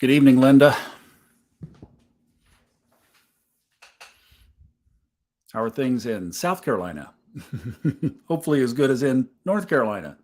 Good evening, Linda. How are things in South Carolina? Hopefully as good as in North Carolina.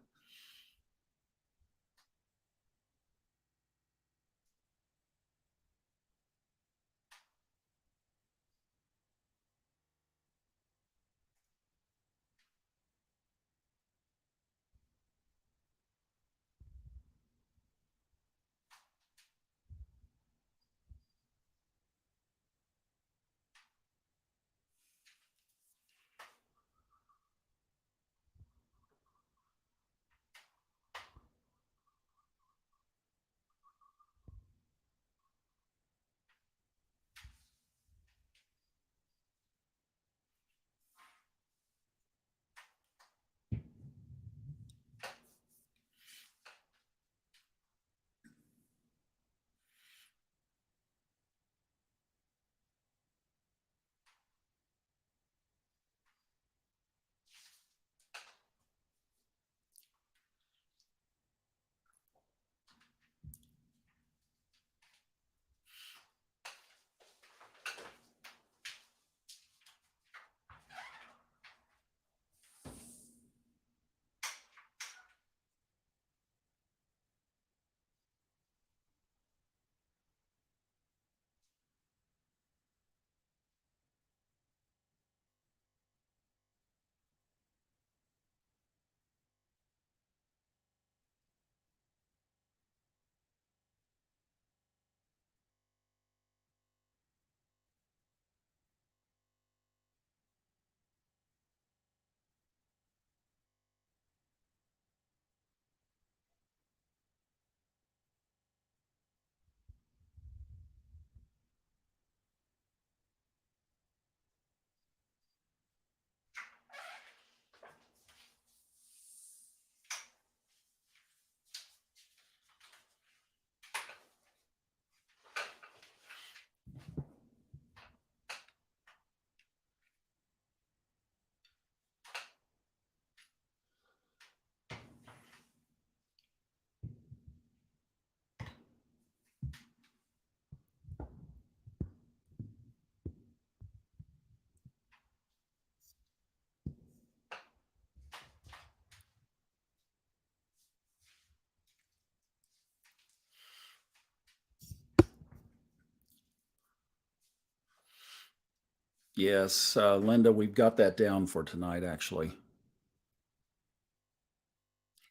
Yes, Linda, we've got that down for tonight, actually.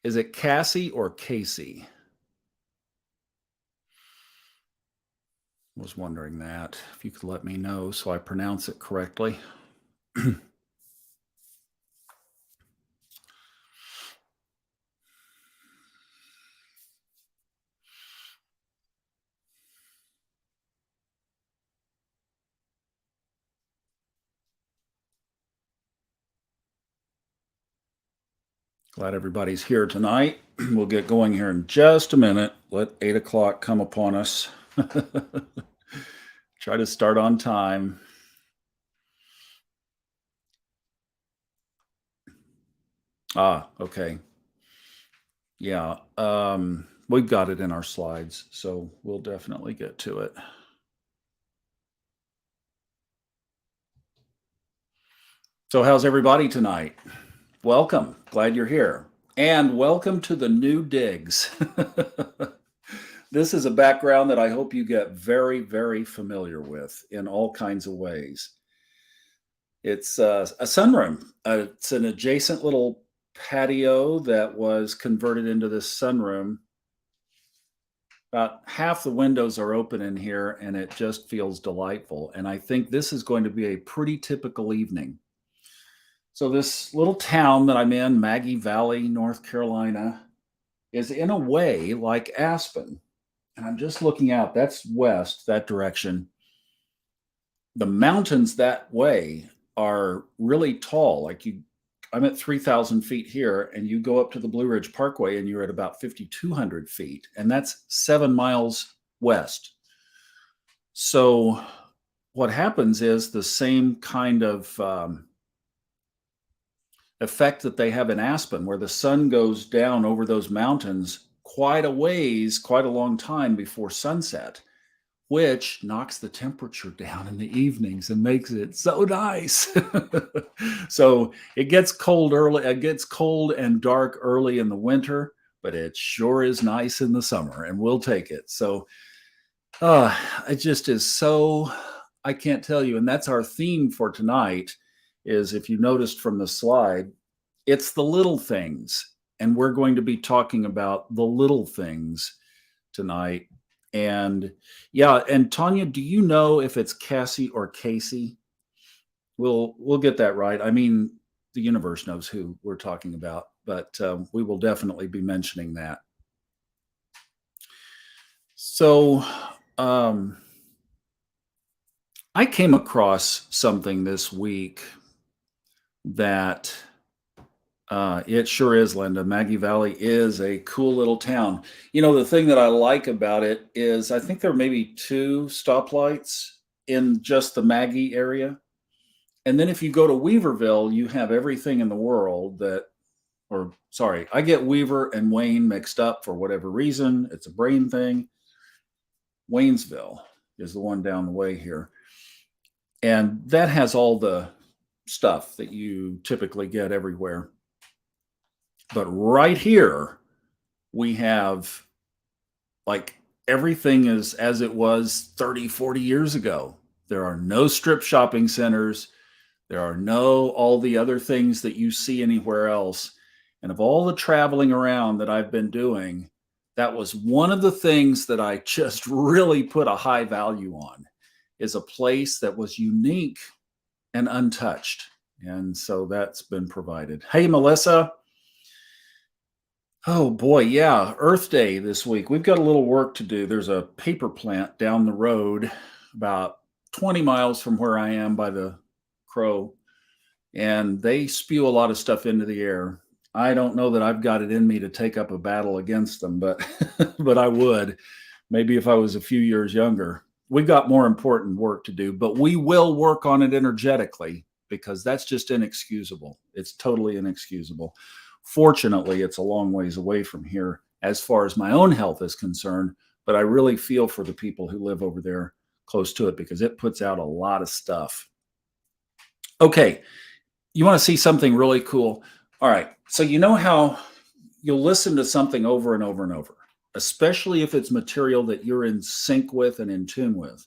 Is it Cassie or Casey? Was wondering that. If you could let me know so I pronounce it correctly. Glad everybody's here tonight. We'll get going here in just a minute. Let 8 o'clock come upon us. Try to start on time. Okay. Yeah, we've got it in our slides, so we'll definitely get to it. So how's everybody tonight? Welcome. Glad you're here. And welcome to the new digs. This is a background that I hope you get very, very familiar with in all kinds of ways. It's a sunroom. It's an adjacent little patio that was converted into this sunroom. About half the windows are open in here, and it just feels delightful. And I think this is going to be a pretty typical evening. So, this little town that I'm in, Maggie Valley, North Carolina, is in a way like Aspen. And I'm just looking out, that's west, that direction. The mountains that way are really tall. I'm at 3,000 feet here, and you go up to the Blue Ridge Parkway, and you're at about 5,200 feet, and that's 7 miles west. So, what happens is the same kind of effect that they have in Aspen, where the sun goes down over those mountains quite a ways, quite a long time before sunset, which knocks the temperature down in the evenings and makes it so nice. So it gets cold early, it gets cold and dark early in the winter, but it sure is nice in the summer, and we'll take it. So uh, it just is so, I can't tell you. And that's our theme for tonight is, if you noticed from the slide, it's the little things. And we're going to be talking about the little things tonight. And yeah, and Tanya, do you know if it's Cassie or Casey? We'll get that right. I mean, the universe knows who we're talking about, but we will definitely be mentioning that. So um, I came across something this week that it sure is, Linda. Maggie Valley is a cool little town. You know, the thing that I like about it is I think there are maybe two stoplights in just the Maggie area. And then if you go to Weaverville, you have everything in the world that, or sorry, I get Weaver and Wayne mixed up for whatever reason. It's a brain thing. Waynesville is the one down the way here. And that has all the stuff that you typically get everywhere. But right here, we have like everything is as it was 30, 40 years ago. There are no strip shopping centers. There are no all the other things that you see anywhere else. And of all the traveling around that I've been doing, that was one of the things that I just really put a high value on, is a place that was unique and untouched. And so that's been provided. Hey, Melissa. Oh boy, yeah, Earth Day this week. We've got a little work to do. There's a paper plant down the road about 20 miles from where I am by the Crow, and they spew a lot of stuff into the air. I don't know that I've got it in me to take up a battle against them, but but I would, maybe if I was a few years younger. We've got more important work to do, but we will work on it energetically, because that's just inexcusable. It's totally inexcusable. Fortunately, it's a long ways away from here as far as my own health is concerned, but I really feel for the people who live over there close to it, because it puts out a lot of stuff. Okay, you want to see something really cool? All right, so you know how you'll listen to something over and over and over, especially if it's material that you're in sync with and in tune with,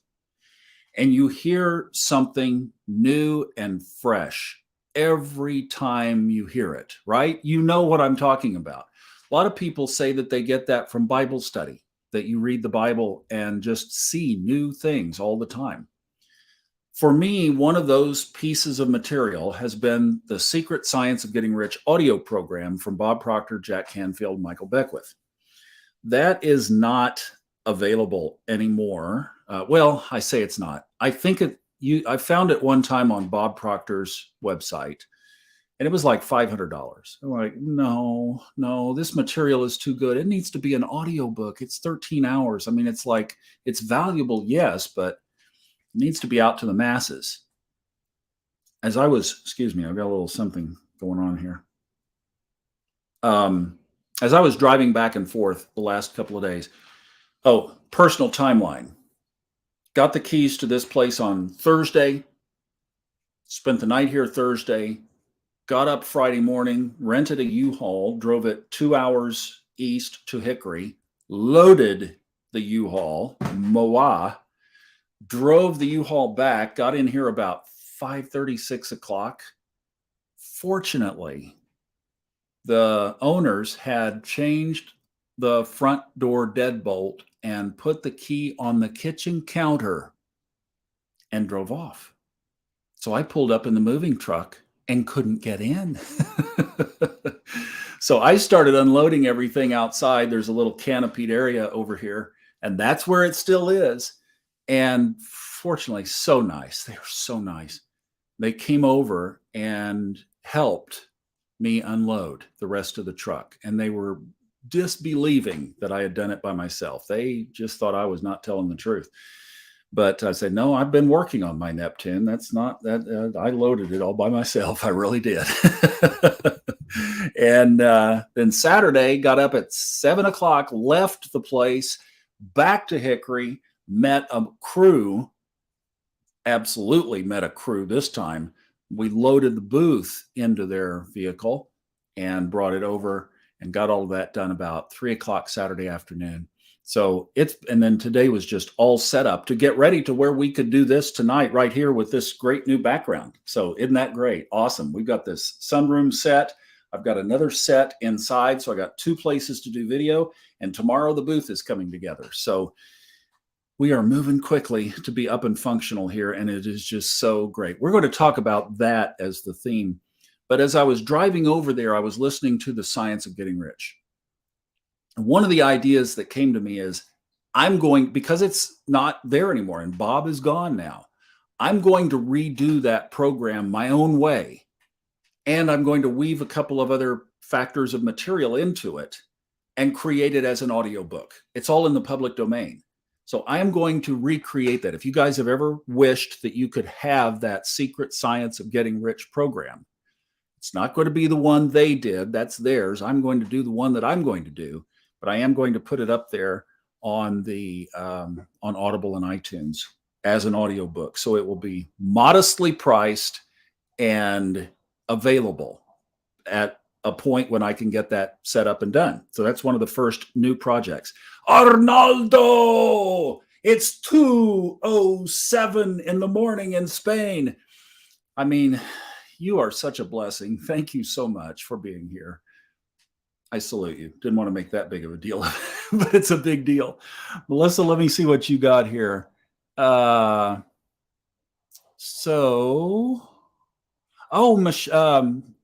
and you hear something new and fresh every time you hear it, right? You know what I'm talking about. A lot of people say that they get that from Bible study, that you read the Bible and just see new things all the time. For me, one of those pieces of material has been the Secret Science of Getting Rich audio program from Bob Proctor, Jack Canfield, Michael Beckwith. That is not available anymore. Well, I say it's not. I think I found it one time on Bob Proctor's website, and it was like $500. I'm like, no, this material is too good. It needs to be an audiobook. It's 13 hours. I mean, it's like, it's valuable, yes, but it needs to be out to the masses. As I was, excuse me, I've got a little something going on here. As I was driving back and forth the last couple of days, personal timeline. Got the keys to this place on Thursday, spent the night here Thursday, got up Friday morning, rented a U-Haul, drove it 2 hours east to Hickory, loaded the U-Haul, Moa, drove the U-Haul back, got in here about 5:30, 6 o'clock. Fortunately, the owners had changed the front door deadbolt and put the key on the kitchen counter and drove off. So I pulled up in the moving truck and couldn't get in. So I started unloading everything outside. There's a little canopied area over here, and that's where it still is. And fortunately, so nice. They were so nice. They came over and helped me unload the rest of the truck, and they were disbelieving that I had done it by myself. They just thought I was not telling the truth. But I said, no, I've been working on my Neptune. That's not that. I loaded it all by myself. I really did. And then Saturday, got up at 7 o'clock, left the place, back to Hickory, met a crew, absolutely met a crew this time. We loaded the booth into their vehicle and brought it over and got all of that done about 3 o'clock Saturday afternoon. So and then today was just all set up to get ready to where we could do this tonight right here with this great new background. So isn't that great? Awesome. We've got this sunroom set. I've got another set inside. So I got 2 places to do video, and tomorrow the booth is coming together. So we are moving quickly to be up and functional here, and it is just so great. We're going to talk about that as the theme. But as I was driving over there, I was listening to The Science of Getting Rich. And one of the ideas that came to me is because it's not there anymore and Bob is gone now, I'm going to redo that program my own way. And I'm going to weave a couple of other factors of material into it and create it as an audiobook. It's all in the public domain. So I am going to recreate that. If you guys have ever wished that you could have that Secret Science of Getting Rich program, it's not going to be the one they did. That's theirs. I'm going to do the one that I'm going to do, but I am going to put it up there on on Audible and iTunes as an audiobook. So it will be modestly priced and available at a point when I can get that set up and done. So that's one of the first new projects. Arnaldo, it's 2:07 in the morning in Spain. I mean, you are such a blessing. Thank you so much for being here. I salute you. Didn't want to make that big of a deal, but it's a big deal. Melissa, let me see what you got here.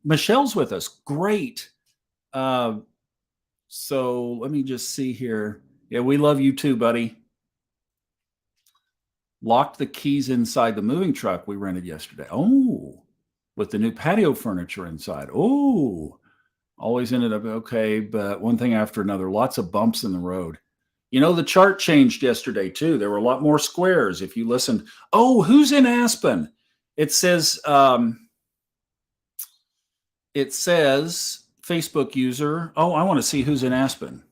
Michelle's with us. Great. So let me just see here. Yeah, we love you too, buddy. Locked the keys inside the moving truck we rented yesterday. Oh, with the new patio furniture inside. Oh, always ended up okay, but one thing after another, lots of bumps in the road. You know, the chart changed yesterday too. There were a lot more squares if you listened. Oh, who's in Aspen? It says Facebook user. Oh, I want to see who's in Aspen.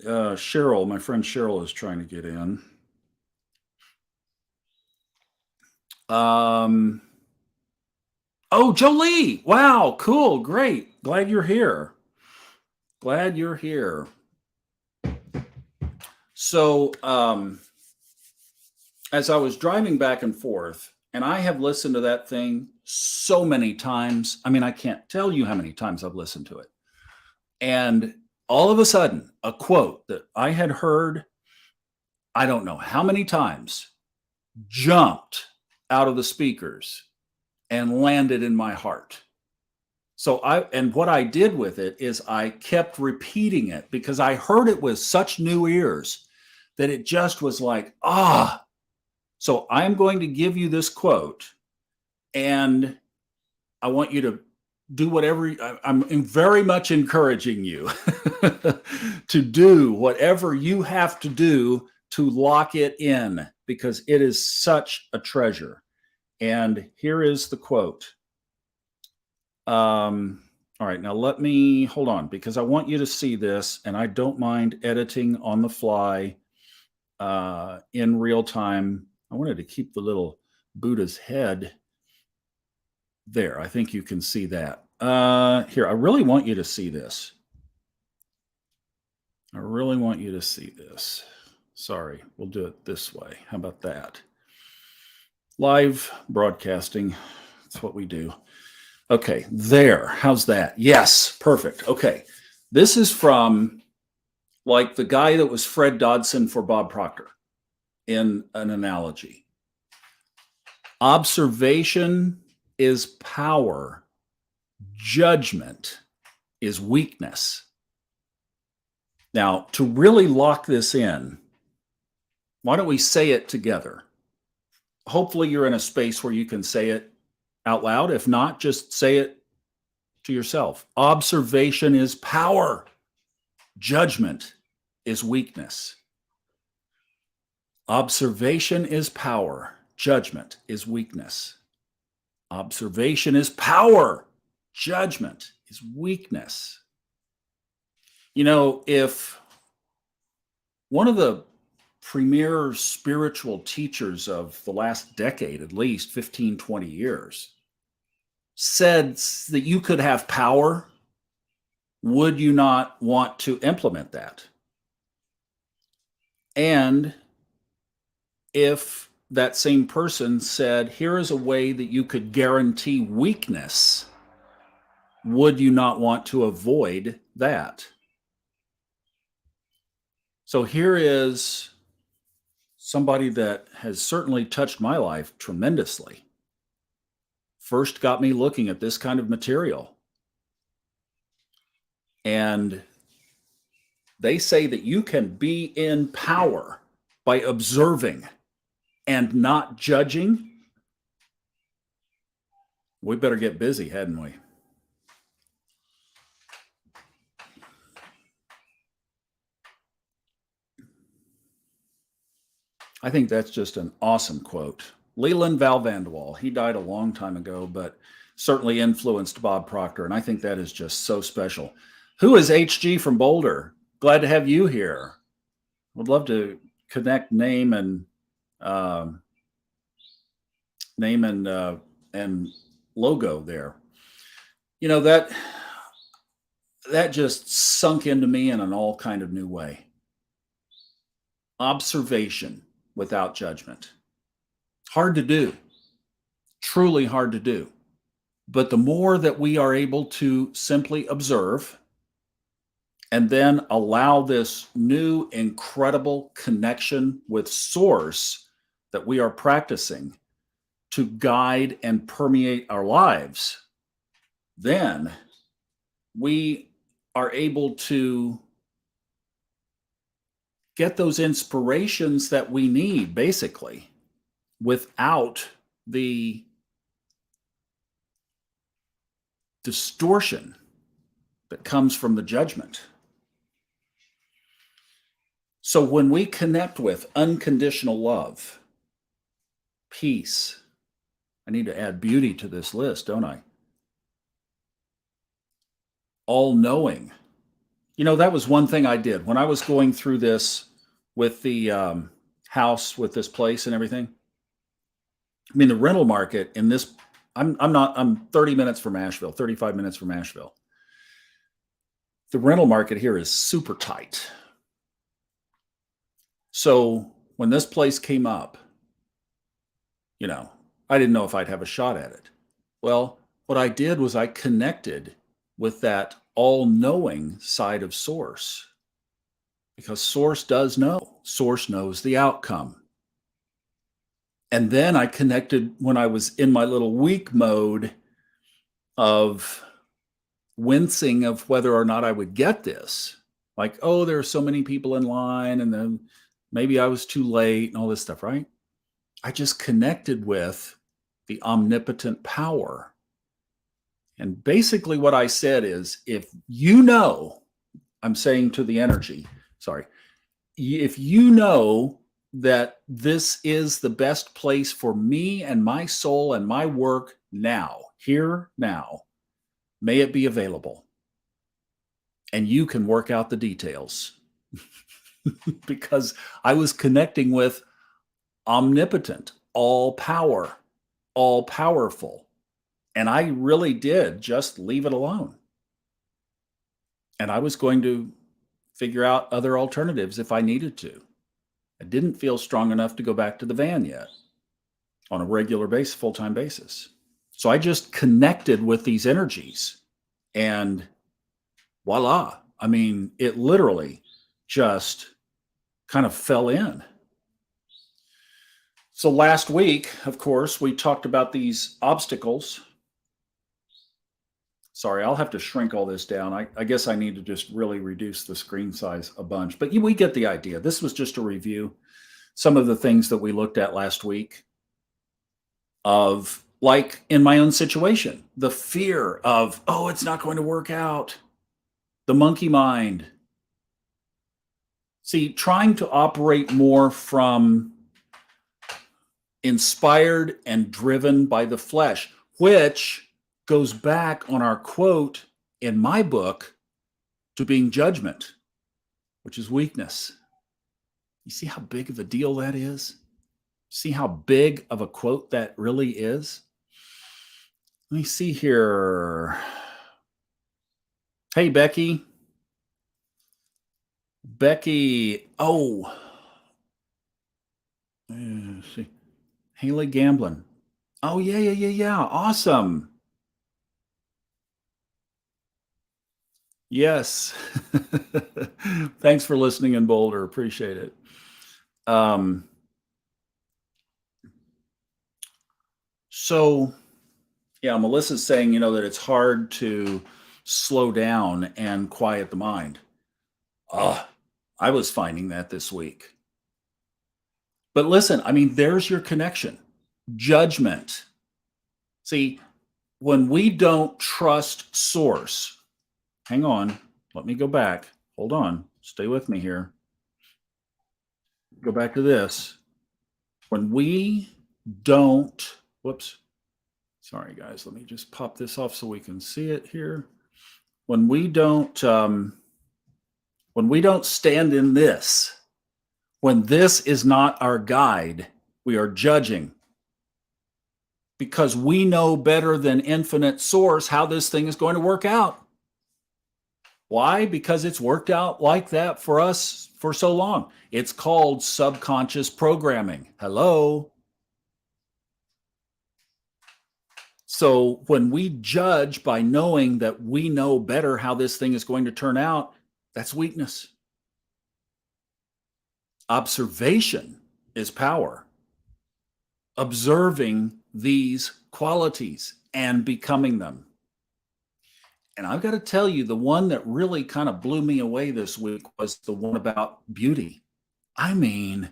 Cheryl, my friend Cheryl is trying to get in. Oh, Jolie. Wow, cool, great. Glad you're here. Glad you're here. So, as I was driving back and forth, and I have listened to that thing so many times. I mean, I can't tell you how many times I've listened to it. And all of a sudden, a quote that I had heard, I don't know how many times, jumped out of the speakers and landed in my heart. So what I did with it is I kept repeating it because I heard it with such new ears that it just was like, ah. So I'm going to give you this quote, and I want you to do whatever. I'm very much encouraging you to do whatever you have to do to lock it in, because it is such a treasure. And here is the quote. All right, now let me hold on, because I want you to see this, and I don't mind editing on the fly in real time. I wanted to keep the little Buddha's head there. I think you can see that. Here, I really want you to see this. I really want you to see this. Sorry, we'll do it this way. How about that? Live broadcasting. That's what we do. Okay, there. How's that? Yes, perfect. Okay, this is from like the guy that was Fred Dodson for Bob Proctor in an analogy. Observation is power. Judgment is weakness. Now, to really lock this in, why don't we say it together? Hopefully you're in a space where you can say it out loud. If not, just say it to yourself. Observation is power. Judgment is weakness. Observation is power. Judgment is weakness. Observation is power. Judgment is weakness. If one of the premier spiritual teachers of the last decade, at least 15, 20 years, said that you could have power, would you not want to implement that? And if that same person said, here is a way that you could guarantee weakness, would you not want to avoid that? So here is somebody that has certainly touched my life tremendously. First got me looking at this kind of material. And they say that you can be in power by observing and not judging. We better get busy, hadn't we? I think that's just an awesome quote. Leland Val Vanderwall, he died a long time ago, but certainly influenced Bob Proctor. And I think that is just so special. Who is HG from Boulder? Glad to have you here. Would love to connect name and logo there. That just sunk into me in an all kind of new way. Observation without judgment. Hard to do. Truly hard to do. But the more that we are able to simply observe and then allow this new incredible connection with Source that we are practicing to guide and permeate our lives, then we are able to get those inspirations that we need, basically, without the distortion that comes from the judgment. So when we connect with unconditional love, peace, I need to add beauty to this list, don't I? All-knowing. That was one thing I did when I was going through this with the house, with this place and everything. I mean, the rental market in this, I'm 30 minutes from Asheville, 35 minutes from Asheville. The rental market here is super tight. So when this place came up, I didn't know if I'd have a shot at it. Well, what I did was I connected with that all-knowing side of Source, because Source does know. Source knows the outcome. And then I connected when I was in my little weak mode of wincing of whether or not I would get this. Like, oh, there are so many people in line, and then maybe I was too late and all this stuff, right? I just connected with the omnipotent power. And basically what I said is, I'm saying to the energy, if you know that this is the best place for me and my soul and my work now, here, now, may it be available. And you can work out the details. Because I was connecting with omnipotent, all power, all powerful. And I really did just leave it alone. And I was going to figure out other alternatives if I needed to. I didn't feel strong enough to go back to the van yet on a regular basis, full-time basis. So I just connected with these energies and voila. I mean, it literally just kind of fell in. So last week, of course, we talked about these obstacles. Sorry, I'll have to shrink all this down. I guess I need to just really reduce the screen size a bunch, but we get the idea. This was just a review. Some of the things that we looked at last week of, like in my own situation, the fear of, oh, it's not going to work out. The monkey mind. See, trying to operate more from inspired and driven by the flesh, which goes back on our quote in my book to being judgment, which is weakness. You see how big of a deal that is? See how big of a quote that really is? Let me see here. Hey, Becky. Becky. Oh, let's see. Haley Gamblin. Oh, yeah. Awesome. Yes. Thanks for listening in Boulder. Appreciate it. So, yeah, Melissa's saying, that it's hard to slow down and quiet the mind. I was finding that this week. But listen, I mean, there's your connection. Judgment. See, when we don't trust source, hang on, let me go back. Hold on, stay with me here. Go back to this. When we don't, whoops, sorry guys, let me just pop this off so we can see it here. When we don't stand in this, when this is not our guide, we are judging because we know better than infinite source how this thing is going to work out. Why? Because it's worked out like that for us for so long. It's called subconscious programming. Hello. So when we judge by knowing that we know better how this thing is going to turn out, that's weakness. Observation is power. Observing these qualities and becoming them. And I've got to tell you, the one that really kind of blew me away this week was the one about beauty. I mean,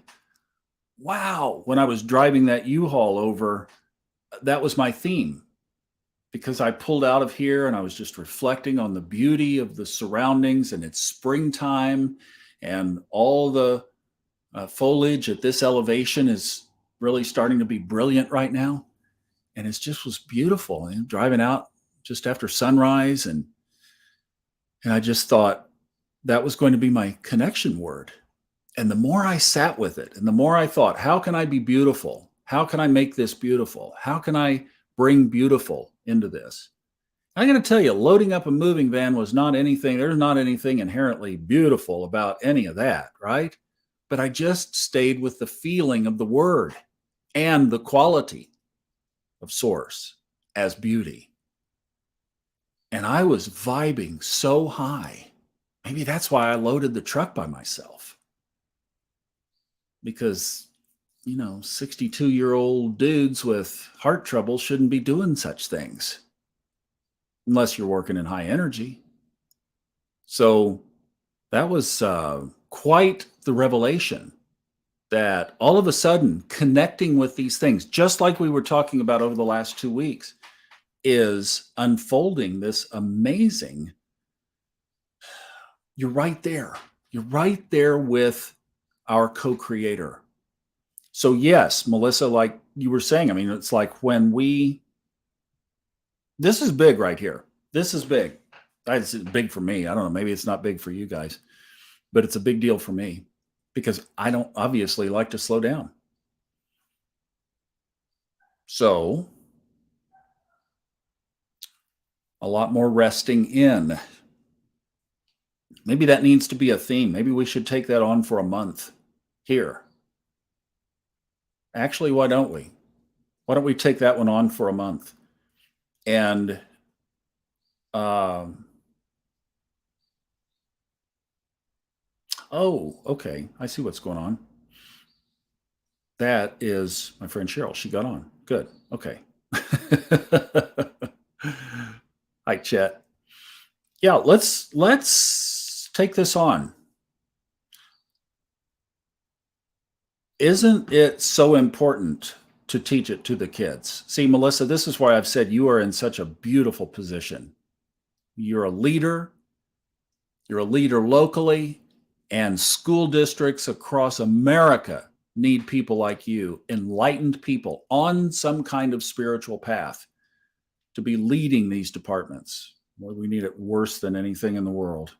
wow. When I was driving that U-Haul over, that was my theme, because I pulled out of here and I was just reflecting on the beauty of the surroundings, and it's springtime and all the foliage at this elevation is really starting to be brilliant right now. And it just was beautiful. And driving out just after sunrise, and I just thought that was going to be my connection word. And the more I sat with it, and the more I thought, how can I be beautiful? How can I make this beautiful? How can I bring beautiful into this? I'm going to tell you, loading up a moving van was not anything, there's not anything inherently beautiful about any of that, right? But I just stayed with the feeling of the word and the quality of source as beauty. And I was vibing so high. Maybe that's why I loaded the truck by myself. Because, 62-year-old dudes with heart trouble shouldn't be doing such things unless you're working in high energy. So that was quite the revelation, that all of a sudden connecting with these things, just like we were talking about over the last 2 weeks, is unfolding this amazing. You're right there. You're right there with our co-creator. So yes, Melissa, like you were saying, I mean, it's like when this is big right here. This is big. It's big for me. I don't know. Maybe it's not big for you guys, but it's a big deal for me because I don't obviously like to slow down. So a lot more resting in. Maybe that needs to be a theme. Maybe we should take that on for a month here. Actually, why don't we? Why don't we take that one on for a month? And oh, okay. I see what's going on. That is my friend Cheryl. She got on. Good. Okay. Hi, Chet. Yeah, let's take this on. Isn't it so important to teach it to the kids? See, Melissa, this is why I've said you are in such a beautiful position. You're a leader. You're a leader locally, and school districts across America need people like you, enlightened people on some kind of spiritual path, to be leading these departments. Well, we need it worse than anything in the world.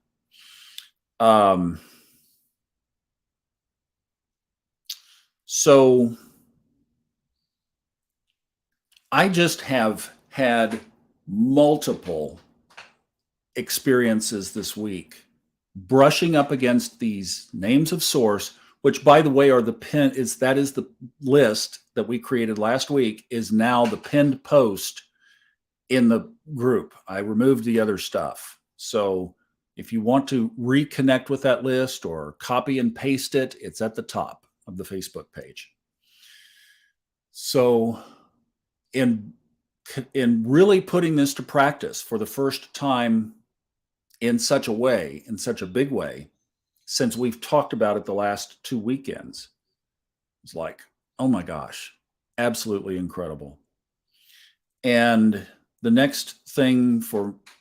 So I just have had multiple experiences this week brushing up against these names of source, which, by the way, are the pin is that is the list that we created last week, is now the pinned post in the group. I removed the other stuff. So if you want to reconnect with that list or copy and paste it, it's at the top of the Facebook page. So in really putting this to practice for the first time in such a way, in such a big way, since we've talked about it the last 2 weekends, it's like, oh my gosh, absolutely incredible. And the next thing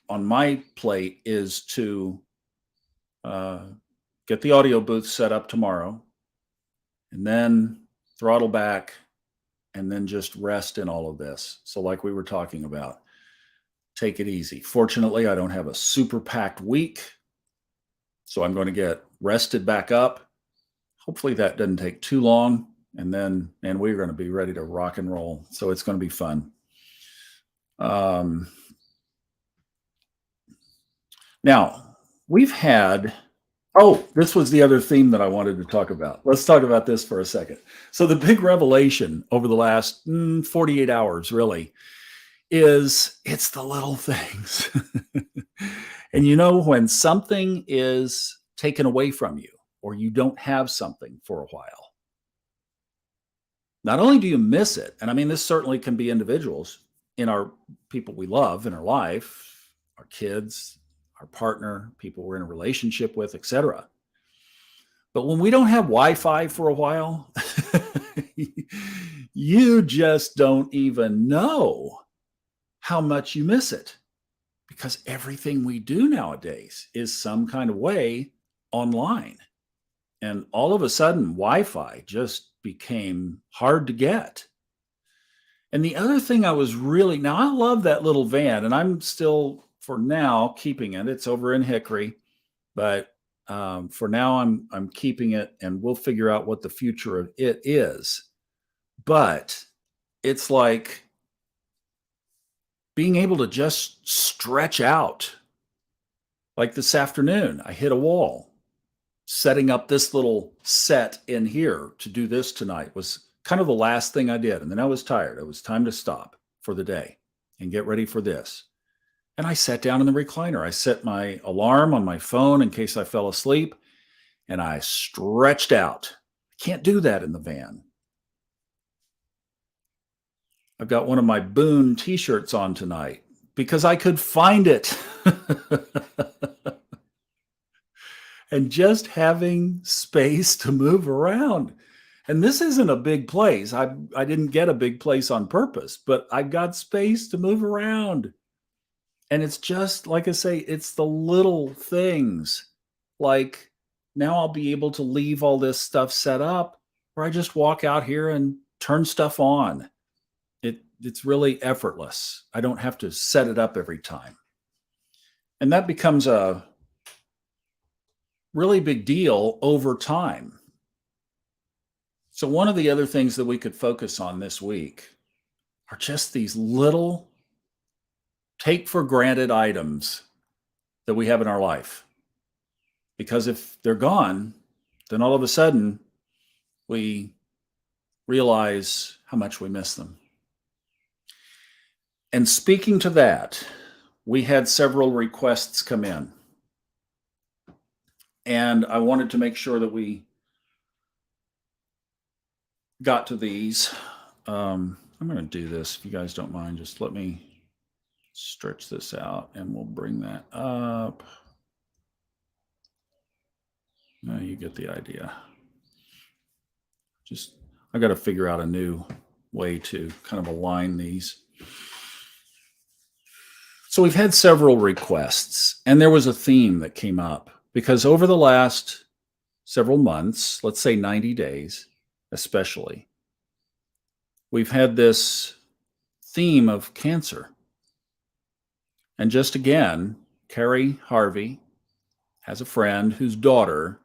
on my plate is to get the audio booth set up tomorrow, and then throttle back, and then just rest in all of this. So like we were talking about, take it easy. Fortunately, I don't have a super packed week, so I'm going to get rested back up. Hopefully that doesn't take too long, and we're going to be ready to rock and roll. So it's going to be fun. Now, we've had, this was the other theme that I wanted to talk about. Let's talk about this for a second. So the big revelation over the last 48 hours, really, is it's the little things. And when something is taken away from you, or you don't have something for a while, not only do you miss it, and I mean, this certainly can be individuals in our people we love in our life, our kids, our partner, people we're in a relationship with, etc. But when we don't have Wi-Fi for a while, you just don't even know how much you miss it, because everything we do nowadays is some kind of way online. And all of a sudden, Wi-Fi just became hard to get. And the other thing I love that little van, and I'm still, for now, keeping it. It's over in Hickory, but for now I'm keeping it, and we'll figure out what the future of it is. But it's like being able to just stretch out. Like this afternoon, I hit a wall. Setting up this little set in here to do this tonight was kind of the last thing I did. And then I was tired. It was time to stop for the day and get ready for this. And I sat down in the recliner. I set my alarm on my phone in case I fell asleep, and I stretched out. I can't do that in the van. I've got one of my Boone t-shirts on tonight because I could find it. And just having space to move around. And this isn't a big place. I didn't get a big place on purpose, but I got space to move around. And it's just, like I say, it's the little things. Like, now I'll be able to leave all this stuff set up, where I just walk out here and turn stuff on. It's really effortless. I don't have to set it up every time. And that becomes a really big deal over time. So one of the other things that we could focus on this week are just these little take for granted items that we have in our life. Because if they're gone, then all of a sudden we realize how much we miss them. And speaking to that, we had several requests come in. And I wanted to make sure that we got to these. I'm going to do this, if you guys don't mind. Just let me stretch this out, and we'll bring that up. Now you get the idea. I got to figure out a new way to kind of align these. So we've had several requests, and there was a theme that came up, because over the last several months, let's say 90 days, especially. We've had this theme of cancer. And just again, Carrie Harvey has a friend whose daughter,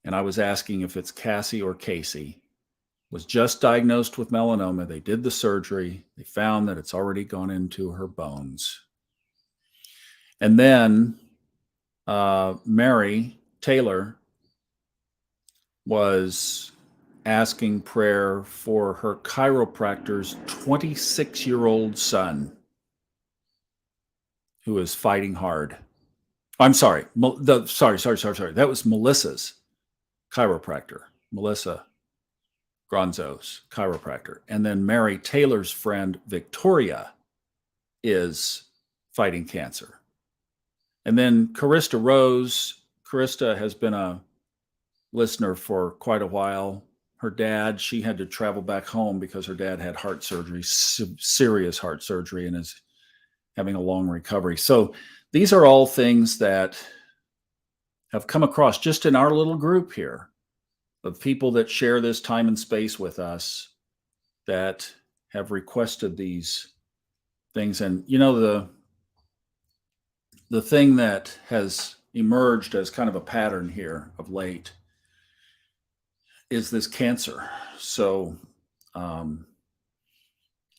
and I was asking if it's Cassie or Casey, was just diagnosed with melanoma. They did the surgery. They found that it's already gone into her bones. And then Mary Taylor was asking prayer for her chiropractor's 26-year-old son who is fighting hard. I'm sorry. Sorry. That was Melissa's chiropractor, Melissa Gronzo's chiropractor. And then Mary Taylor's friend, Victoria, is fighting cancer. And then Carista Rose. Carista has been a listener for quite a while. Her dad, she had to travel back home because her dad had heart surgery, serious heart surgery, and is having a long recovery. So these are all things that have come across just in our little group here of people that share this time and space with us that have requested these things. And the thing that has emerged as kind of a pattern here of late is this cancer. So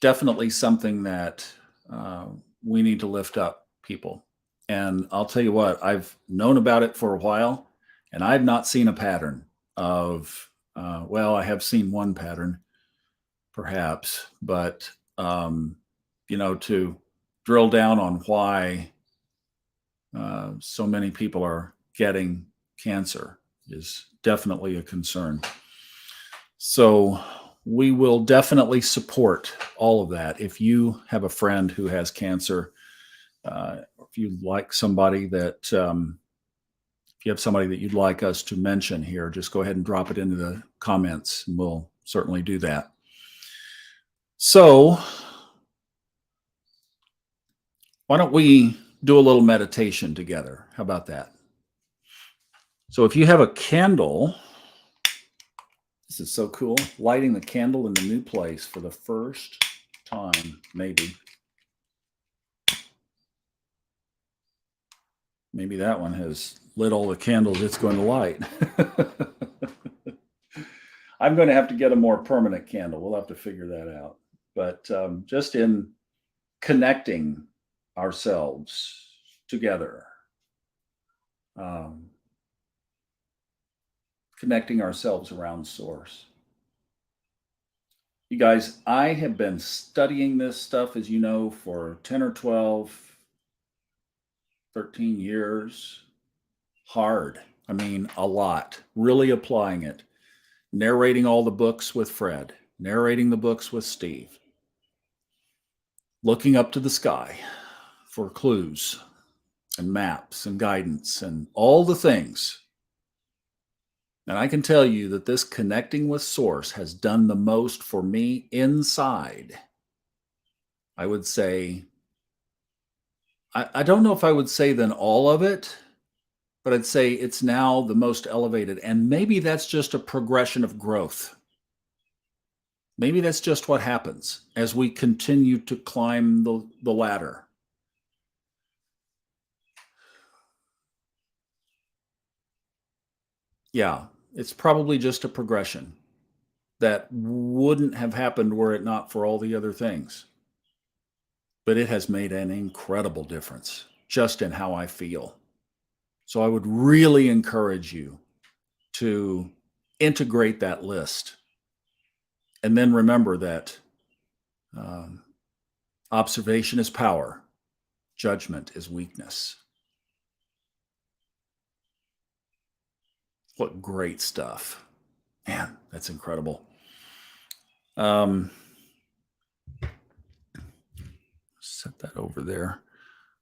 definitely something that we need to lift up, people. And I'll tell you what, I've known about it for a while, and I've not seen a pattern of, well, I have seen one pattern, perhaps, but, to drill down on why so many people are getting cancer is definitely a concern. So we will definitely support all of that. If you have a friend who has cancer, if you like somebody that, if you have somebody that you'd like us to mention here, just go ahead and drop it into the comments, and we'll certainly do that. So why don't we do a little meditation together? How about that? So if you have a candle, this is so cool. Lighting the candle in the new place for the first time, maybe. Maybe that one has lit all the candles it's going to light. I'm going to have to get a more permanent candle. We'll have to figure that out. But just in connecting ourselves together, connecting ourselves around Source. You guys, I have been studying this stuff, as you know, for 10 or 12, 13 years. Hard. I mean, a lot. Really applying it. Narrating all the books with Fred. Narrating the books with Steve. Looking up to the sky for clues and maps and guidance and all the things. And I can tell you that this connecting with Source has done the most for me inside. I would say, I don't know if I would say than all of it, but I'd say it's now the most elevated. And maybe that's just a progression of growth. Maybe that's just what happens as we continue to climb the ladder. Yeah, it's probably just a progression that wouldn't have happened were it not for all the other things. But it has made an incredible difference just in how I feel. So I would really encourage you to integrate that list. And then remember that observation is power, judgment is weakness. What great stuff. Man, that's incredible. Set that over there.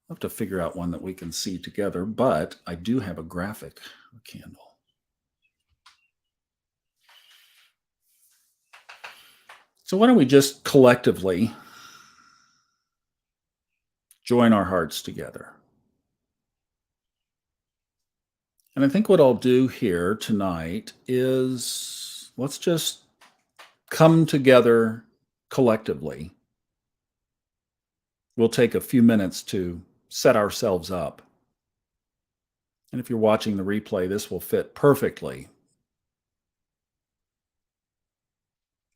I'll have to figure out one that we can see together, but I do have a graphic candle. So why don't we just collectively join our hearts together? And I think what I'll do here tonight is let's just come together collectively. We'll take a few minutes to set ourselves up. And if you're watching the replay, this will fit perfectly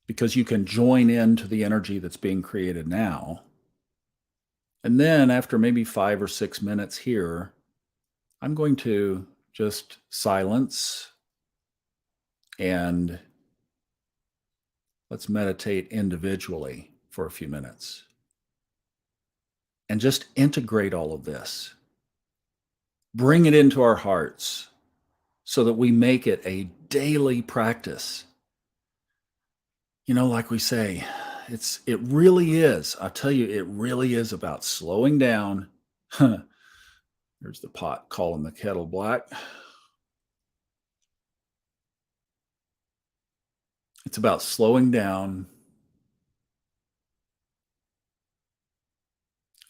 because you can join into the energy that's being created now. And then after maybe 5 or 6 minutes here, I'm going to just silence and let's meditate individually for a few minutes and just integrate all of this. Bring it into our hearts so that we make it a daily practice. You know, like we say, it really is. I'll tell you, it really is about slowing down. There's the pot calling the kettle black. It's about slowing down.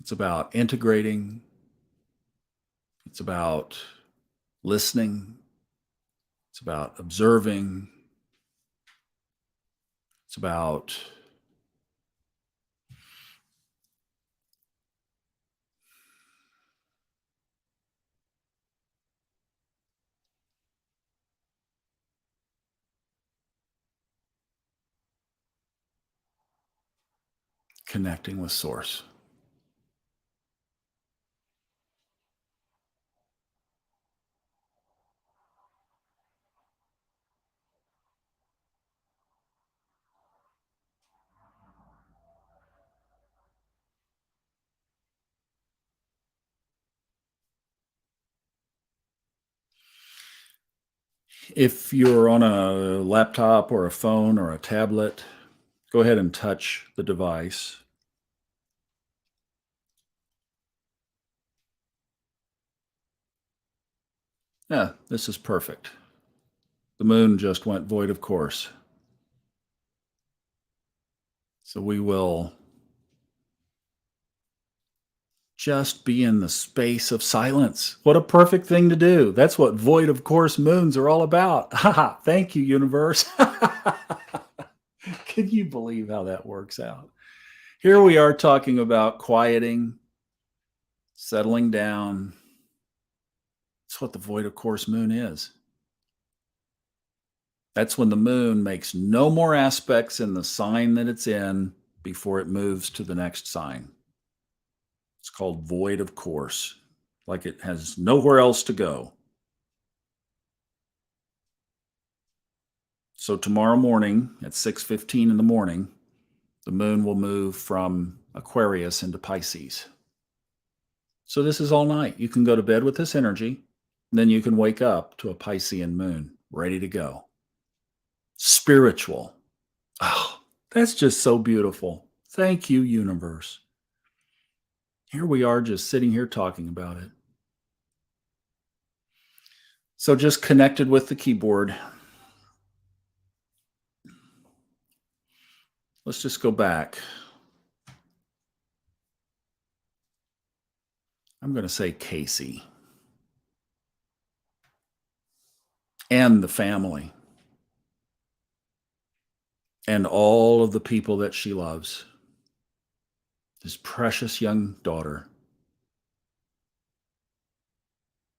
It's about integrating. It's about listening. It's about observing. It's about connecting with Source. If you're on a laptop or a phone or a tablet, go ahead and touch the device. Yeah, this is perfect. The moon just went void of course. So we will just be in the space of silence. What a perfect thing to do. That's what void of course moons are all about. Haha, thank you, universe. Can you believe how that works out? Here we are talking about quieting, settling down. That's what the void of course moon is. That's when the moon makes no more aspects in the sign that it's in before it moves to the next sign. It's called void of course, like it has nowhere else to go. So tomorrow morning at 6:15 in the morning, the moon will move from Aquarius into Pisces. So this is all night. You can go to bed with this energy, and then you can wake up to a Piscean moon ready to go. Spiritual. Oh, that's just so beautiful. Thank you, universe. Here we are just sitting here talking about it. So just connected with the keyboard. Let's just go back. I'm going to say Casey and the family and all of the people that she loves. This precious young daughter.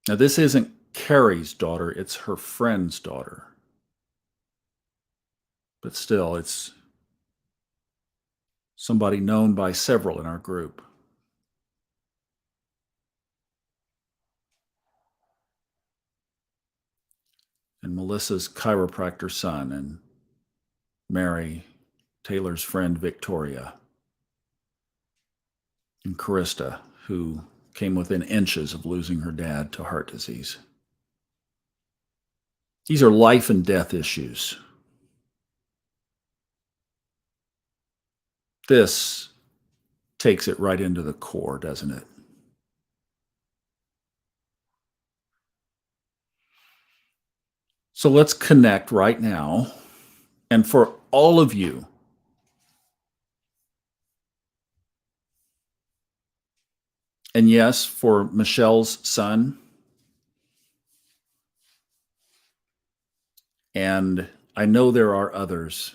Now, this isn't Carrie's daughter, it's her friend's daughter. But still, it's somebody known by several in our group. And Melissa's chiropractor son, and Mary, Taylor's friend Victoria, and Carista, who came within inches of losing her dad to heart disease. These are life and death issues. This takes it right into the core, doesn't it? So let's connect right now. And for all of you, and yes, for Michelle's son, and I know there are others,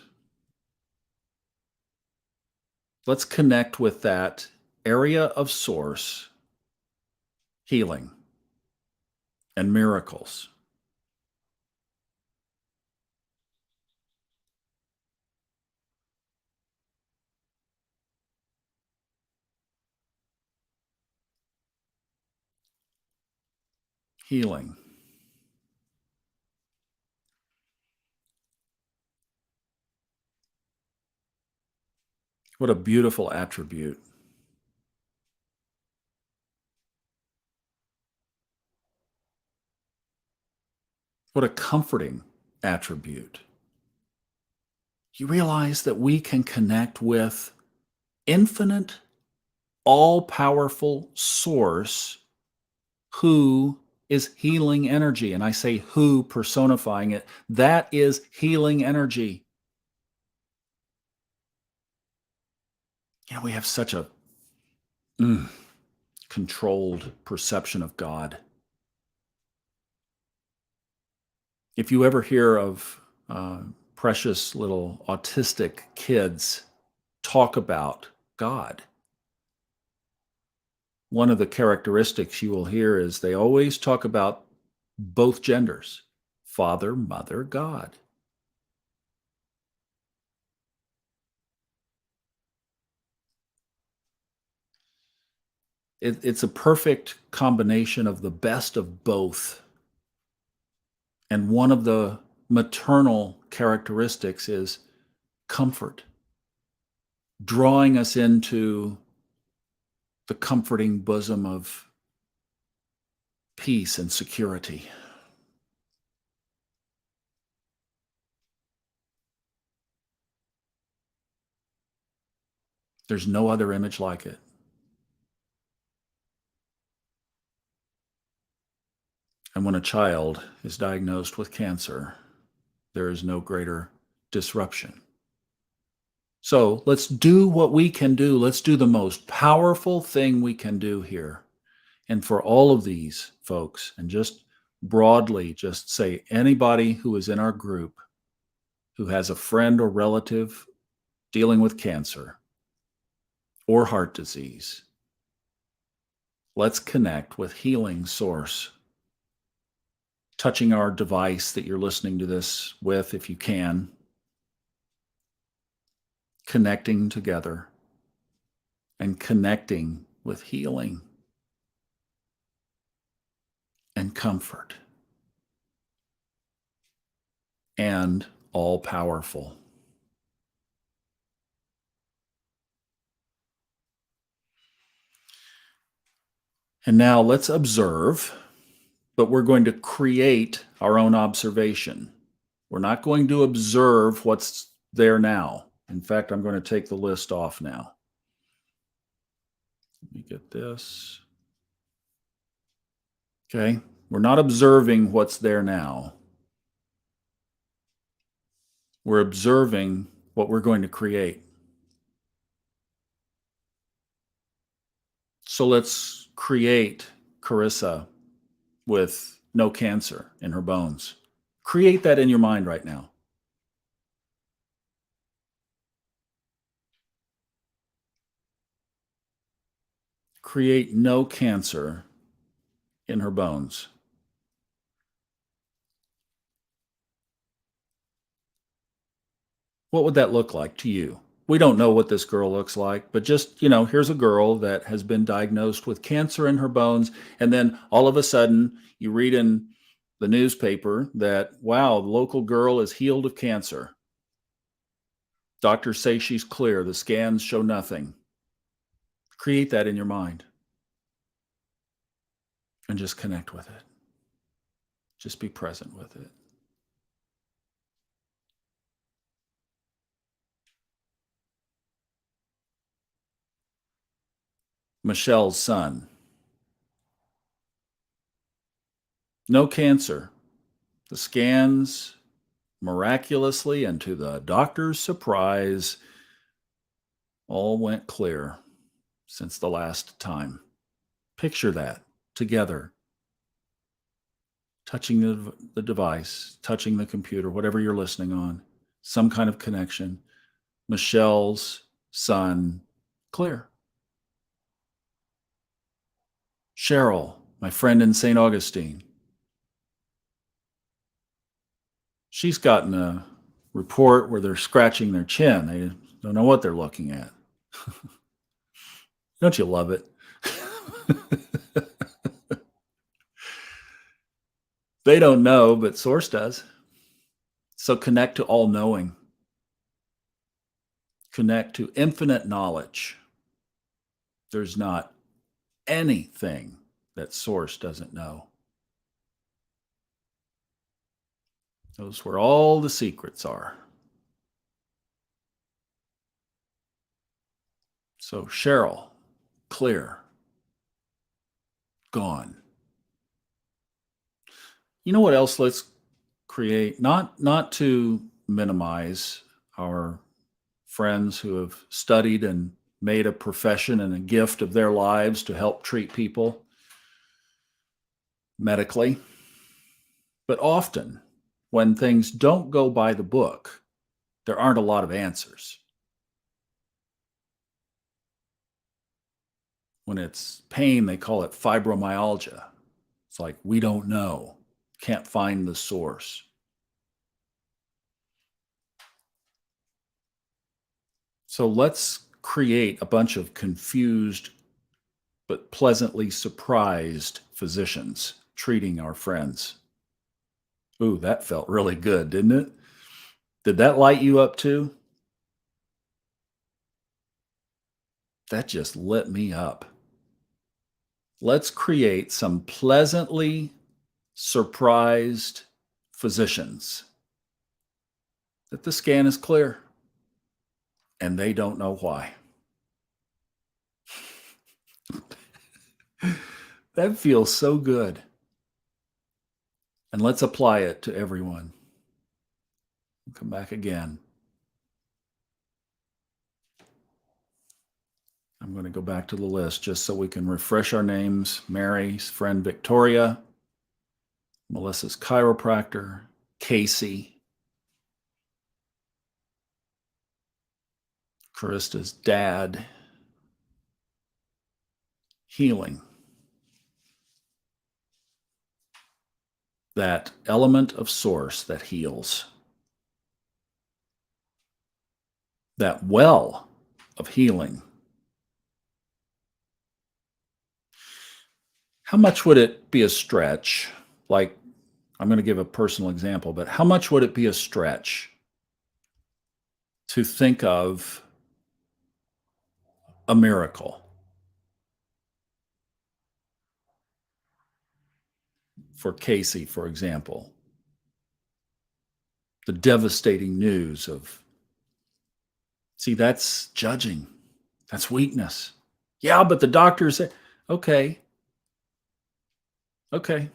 Let's connect with that area of source, healing and miracles. Healing. What a beautiful attribute. What a comforting attribute. You realize that we can connect with infinite, all powerful source who is healing energy. And I say who, personifying it. That is healing energy. We have such a mm, controlled perception of God. If you ever hear of precious little autistic kids talk about God, one of the characteristics you will hear is they always talk about both genders, Father, Mother, God. It's a perfect combination of the best of both. And one of the maternal characteristics is comfort, drawing us into the comforting bosom of peace and security. There's no other image like it. And when a child is diagnosed with cancer, there is no greater disruption. So let's do what we can do. Let's do the most powerful thing we can do here. And for all of these folks, and just broadly, just say anybody who is in our group who has a friend or relative dealing with cancer or heart disease, let's connect with healing source. Touching our device that you're listening to this with, if you can, connecting together and connecting with healing and comfort and all powerful. And now let's observe, but we're going to create our own observation. We're not going to observe what's there now. In fact, I'm going to take the list off now. Let me get this. Okay, we're not observing what's there now. We're observing what we're going to create. So let's create Carissa with no cancer in her bones. Create that in your mind right now. Create no cancer in her bones. What would that look like to you? We don't know what this girl looks like, but just, here's a girl that has been diagnosed with cancer in her bones. And then all of a sudden, you read in the newspaper that, wow, the local girl is healed of cancer. Doctors say she's clear. The scans show nothing. Create that in your mind and just connect with it. Just be present with it. Michelle's son. No cancer. The scans, miraculously and to the doctor's surprise, all went clear since the last time. Picture that together. Touching the device, touching the computer, whatever you're listening on, some kind of connection. Michelle's son clear. Cheryl, my friend in St. Augustine, she's gotten a report where they're scratching their chin. They don't know what they're looking at. Don't you love it? They don't know, but Source does. So connect to all knowing, connect to infinite knowledge. There's not anything that Source doesn't know. Knows where all the secrets are. So Cheryl, clear, gone. You know what else let's create? Not to minimize our friends who have studied and made a profession and a gift of their lives to help treat people medically. But often, when things don't go by the book, there aren't a lot of answers. When it's pain, they call it fibromyalgia. It's like, we don't know, can't find the source. So let's create a bunch of confused but pleasantly surprised physicians treating our friends. Ooh, that felt really good, didn't it? Did that light you up too? That just lit me up. Let's create some pleasantly surprised physicians that the scan is clear and they don't know why. That feels so good. And let's apply it to everyone. Come back again. I'm going to go back to the list just so we can refresh our names. Mary's friend Victoria, Melissa's chiropractor, Casey, Karista's dad, healing. That element of source that heals. That well of healing. How much would it be a stretch? Like, I'm going to give a personal example, but how much would it be a stretch to think of a miracle for Casey, for example? The devastating news of, see, that's judging. That's weakness. Yeah, but the doctor said, okay. Okay.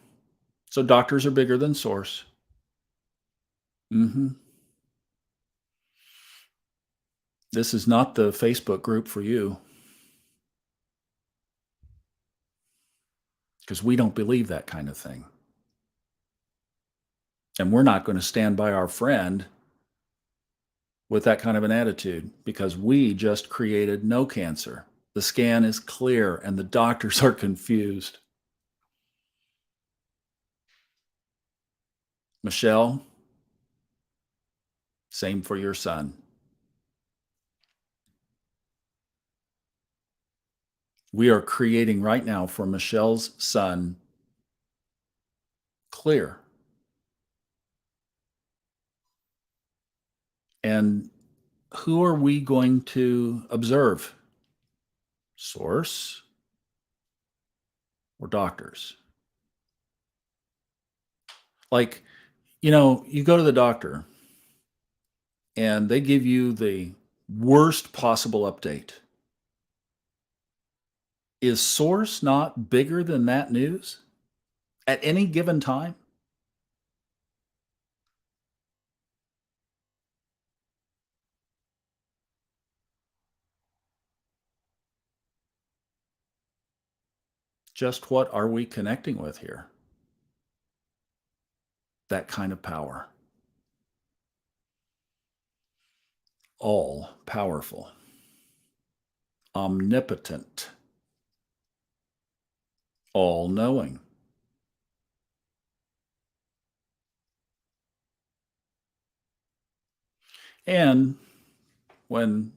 So doctors are bigger than source. Mm-hmm. This is not the Facebook group for you because we don't believe that kind of thing. And we're not going to stand by our friend with that kind of an attitude because we just created no cancer. The scan is clear and the doctors are confused. Michelle, same for your son. We are creating right now for Michelle's son clear. And who are we going to observe? Source or doctors? Like, you go to the doctor and they give you the worst possible update. Is source not bigger than that news at any given time? Just what are we connecting with here? That kind of power. All powerful. omnipotent, all knowing. And when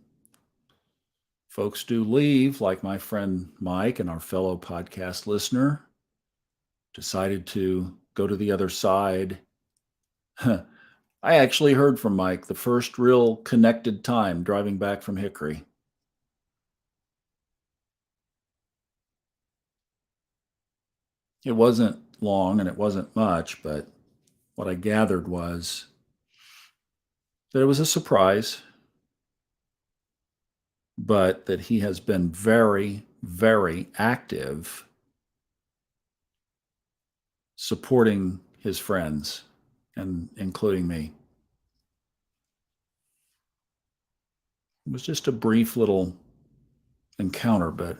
folks do leave, like my friend Mike and our fellow podcast listener decided to go to the other side, I actually heard from Mike the first real connected time driving back from Hickory. It wasn't long and it wasn't much, but what I gathered was that it was a surprise, but that he has been very, very active supporting his friends and including me. It was just a brief little encounter, but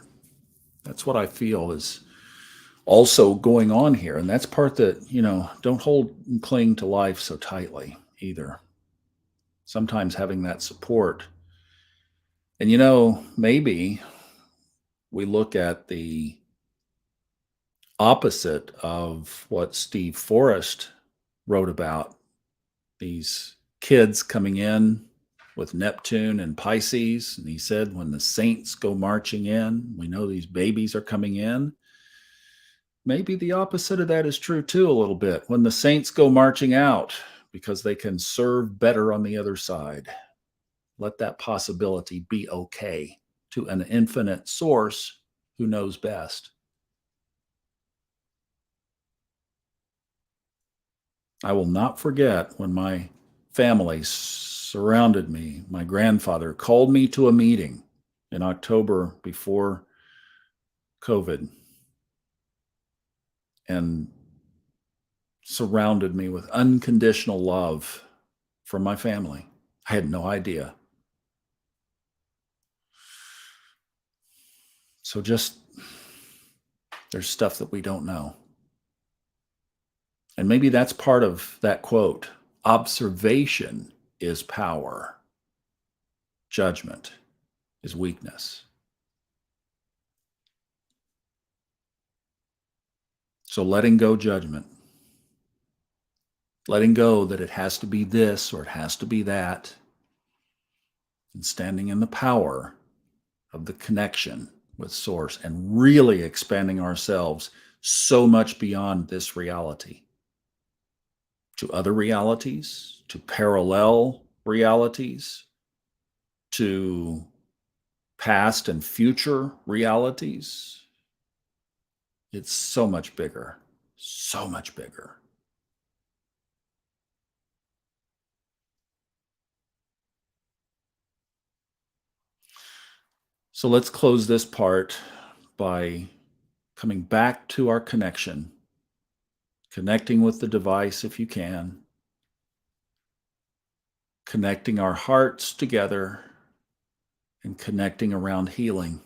that's what I feel is also going on here. And that's part that, don't hold and cling to life so tightly either. Sometimes having that support. And, maybe we look at the opposite of what Steve Forrest wrote about these kids coming in with Neptune and Pisces. And he said, when the saints go marching in, we know these babies are coming in. Maybe the opposite of that is true too, a little bit. When the saints go marching out because they can serve better on the other side, let that possibility be okay to an infinite source who knows best. I will not forget when my family surrounded me. My grandfather called me to a meeting in October before COVID and surrounded me with unconditional love from my family. I had no idea. So just there's stuff that we don't know. And maybe that's part of that quote. Observation is power. Judgment is weakness. So letting go judgment, letting go that it has to be this or it has to be that, and standing in the power of the connection with Source and really expanding ourselves so much beyond this reality to other realities, to parallel realities, to past and future realities. It's so much bigger, so much bigger. So let's close this part by coming back to our connection, connecting with the device if you can, connecting our hearts together, and connecting around healing.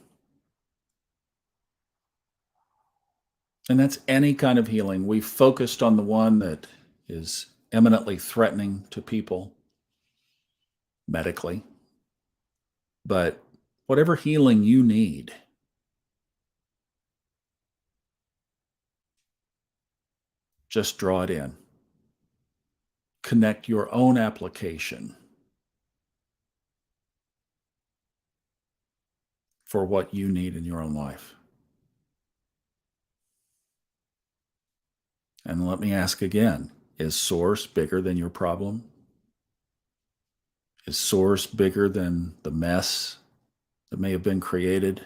And that's any kind of healing. We focused on the one that is eminently threatening to people medically. But whatever healing you need, just draw it in. Connect your own application for what you need in your own life. And let me ask again, is Source bigger than your problem? Is Source bigger than the mess that may have been created?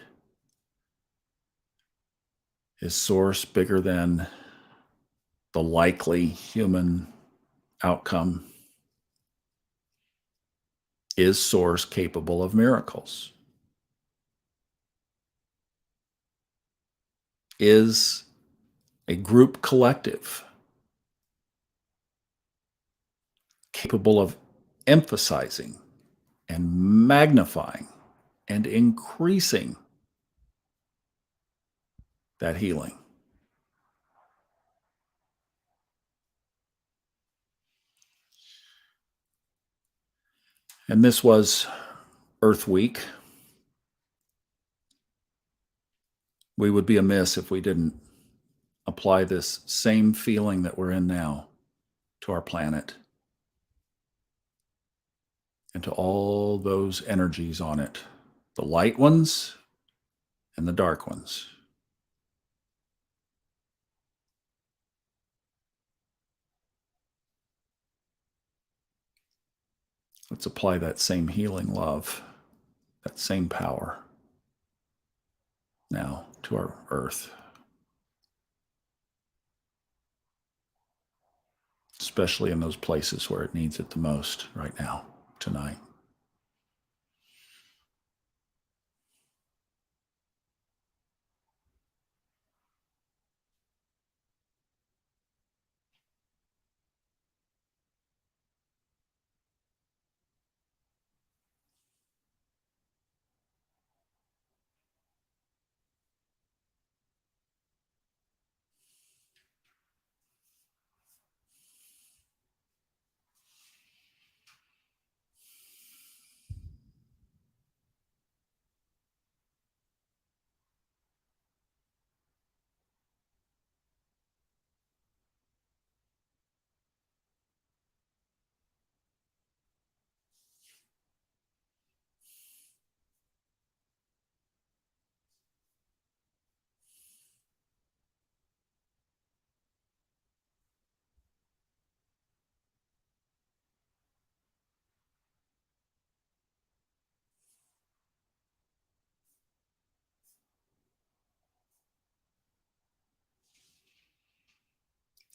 Is Source bigger than the likely human outcome? Is Source capable of miracles? Is a group collective capable of emphasizing and magnifying and increasing that healing? And this was Earth Week. We would be amiss if we didn't apply this same feeling that we're in now to our planet and to all those energies on it, the light ones and the dark ones. Let's apply that same healing love, that same power now to our earth, especially in those places where it needs it the most right now, tonight.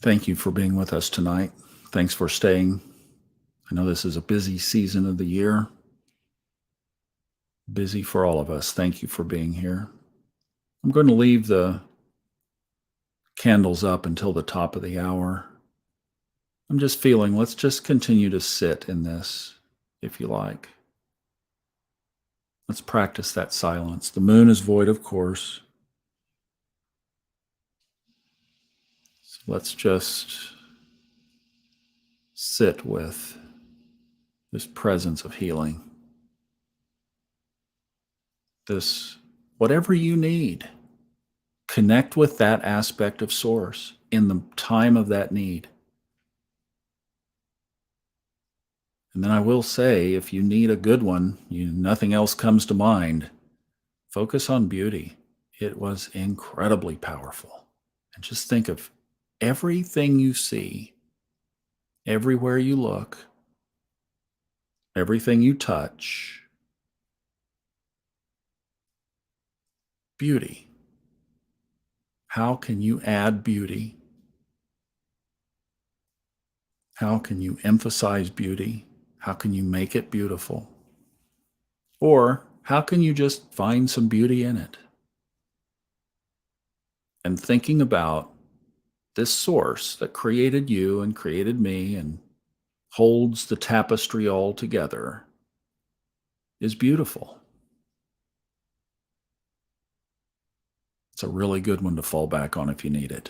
Thank you for being with us tonight. Thanks for staying. I know this is a busy season of the year, busy for all of us. Thank you for being here. I'm going to leave the candles up until the top of the hour. I'm just feeling, let's just continue to sit in this, if you like. Let's practice that silence. The moon is void, of course. So let's just sit with this presence of healing. This, whatever you need, connect with that aspect of source in the time of that need. And then I will say, if you need a good one, nothing else comes to mind, focus on beauty. It was incredibly powerful. And just think of everything you see, everywhere you look, everything you touch, beauty. How can you add beauty? How can you emphasize beauty? How can you make it beautiful? Or how can you just find some beauty in it? And thinking about this source that created you and created me and holds the tapestry all together is beautiful. It's a really good one to fall back on if you need it.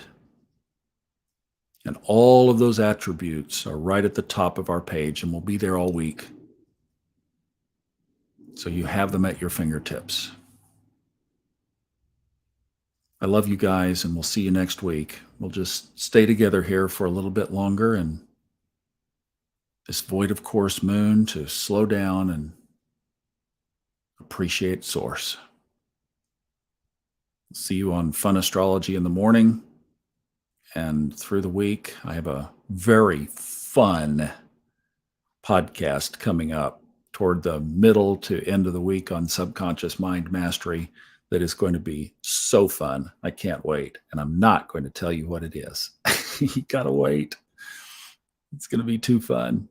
And all of those attributes are right at the top of our page and will be there all week. So you have them at your fingertips. I love you guys, and we'll see you next week. We'll just stay together here for a little bit longer, and this void of course moon to slow down and appreciate source. See you on Fun Astrology in the morning. And through the week, I have a very fun podcast coming up toward the middle to end of the week on subconscious mind mastery that is going to be so fun. I can't wait. And I'm not going to tell you what it is. You got to wait. It's going to be too fun.